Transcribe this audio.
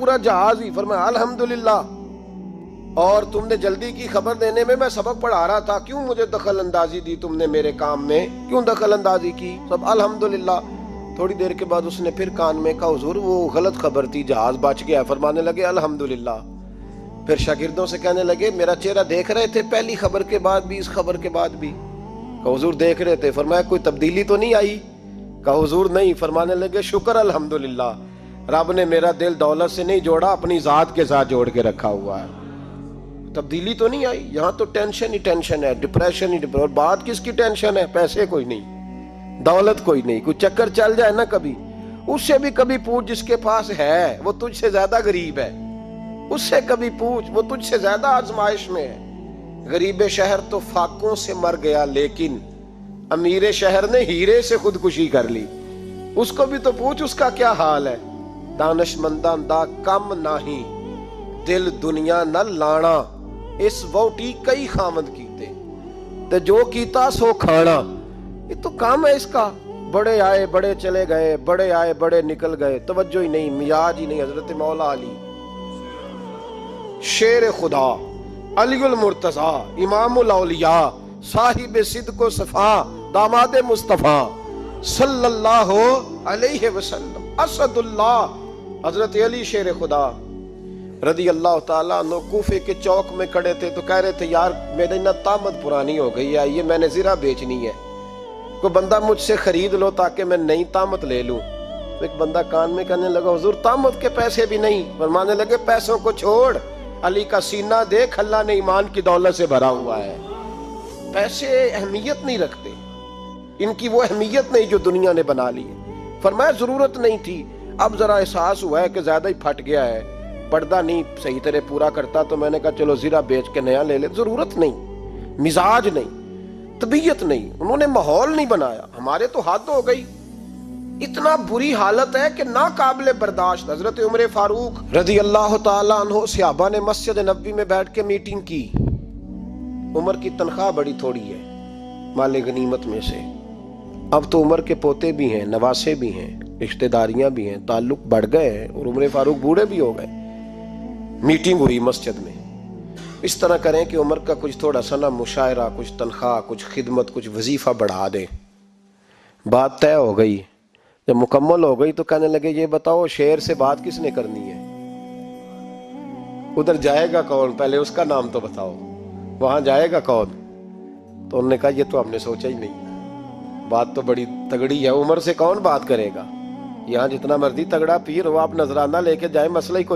پورا جہاز ہی۔ فرمایا الحمدللہ، اور تم نے جلدی کی خبر دینے میں سبق پڑھا رہا تھا، کیوں مجھے دخل اندازی دی تم نے میرے کام میں، کیوں دخل اندازی کی؟ سب الحمدللہ۔ تھوڑی دیر کے بعد اس نے پھر کان میں کہا حضور وہ غلط خبر تھی، جہاز بچ گیا۔ فرمانے لگے الحمدللہ۔ پھر شاگردوں سے کہنے لگے میرا چہرہ دیکھ رہے تھے پہلی خبر کے بعد بھی، اس خبر کے بعد بھی؟ کہا حضور دیکھ رہے تھے۔ فرمایا کوئی تبدیلی تو نہیں آئی؟ کہا حضور نہیں۔ فرمانے لگے شکر الحمدللہ، رب نے میرا دل دولت سے نہیں جوڑا، اپنی ذات کے ساتھ جوڑ کے رکھا ہوا ہے، تبدیلی تو نہیں آئی۔ یہاں تو ٹینشن ہی ٹینشن ہے، ڈپریشن ہی ڈپریشن۔ اور بات کس کی ٹینشن ہے؟ پیسے کوئی نہیں، دولت کوئی نہیں، کوئی چکر چل جائے نا کبھی، اس سے بھی کبھی پوچھ جس کے پاس ہے، وہ تجھ سے زیادہ غریب ہے، اس سے کبھی پوچھ، وہ تجھ سے زیادہ آزمائش میں ہے۔ غریب شہر تو فاقوں سے مر گیا، لیکن امیر شہر نے ہیرے سے خودکشی کر لی، اس کو بھی تو پوچھ اس کا کیا حال ہے۔ دانش منداں دا کم نہیں، دل دنیا نہ لانا، اس ووٹی کئی خامد کیتے تے جو کیتا سو کھانا۔ یہ تو کام ہے اس کا، بڑے آئے بڑے چلے گئے، بڑے آئے بڑے نکل گئے، توجہ ہی نہیں، مزاج ہی نہیں۔ حضرت مولا علی شیر خدا، علی المرتضی، امام الاولیاء، صاحب صدق و صفا، داماد مصطفیٰ صلی اللہ علیہ وسلم، اسد اللہ، حضرت علی شیر خدا رضی اللہ تعالیٰ عنہ کوفے کے چوک میں کھڑے تھے تو کہہ رہے تھے یار میری نا طامت پرانی ہو گئی ہے، یہ میں نے زرہ بیچنی ہے، کوئی بندہ مجھ سے خرید لو تاکہ میں نئی طامت لے لوں۔ ایک بندہ کان میں کہنے لگا حضور طامت کے پیسے بھی نہیں۔ فرمانے لگے پیسوں کو چھوڑ، علی کا سینہ دیکھ، اللہ نے ایمان کی دولت سے بھرا ہوا ہے۔ پیسے اہمیت نہیں رکھتے، ان کی وہ اہمیت نہیں جو دنیا نے بنا لی ہے۔ فرمایا ضرورت نہیں تھی، اب ذرا احساس ہوا ہے کہ زیادہ ہی پھٹ گیا ہے، پردہ نہیں صحیح طرح پورا کرتا، تو میں نے کہا چلو زرہ بیچ کے نیا لے لے۔ ضرورت نہیں، مزاج نہیں، طبیعت نہیں، انہوں نے ماحول نہیں بنایا۔ ہمارے تو حد ہو گئی، اتنا بری حالت ہے کہ ناقابل برداشت۔ حضرت عمر فاروق رضی اللہ تعالیٰ عنہ صحابہ نے مسجد نبوی میں بیٹھ کے میٹنگ کی۔ عمر کی تنخواہ بڑی تھوڑی ہے مال غنیمت میں سے، اب تو عمر کے پوتے بھی ہیں، نواسے بھی ہیں، رشتہ داریاں بھی ہیں، تعلق بڑھ گئے ہیں، اور عمر فاروق بوڑھے بھی ہو گئے۔ میٹنگ ہوئی مسجد میں، اس طرح کریں کہ عمر کا کچھ تھوڑا سا نا مشاعرہ، کچھ تنخواہ، کچھ خدمت، کچھ وظیفہ بڑھا دیں۔ بات طے ہو گئی، جب مکمل ہو گئی تو کہنے لگے یہ بتاؤ شیر سے بات کس نے کرنی ہے؟ ادھر جائے گا کون؟ پہلے اس کا نام تو بتاؤ، وہاں جائے گا کون؟ تو انہوں نے کہا یہ تو ہم نے سوچا ہی نہیں، بات تو بڑی تگڑی ہے، عمر سے کون بات کرے گا؟ یہاں جتنا مرضی تگڑا پیر ہو، آپ نذرانہ لے کے جائیں، مسئلہ ہی کوئی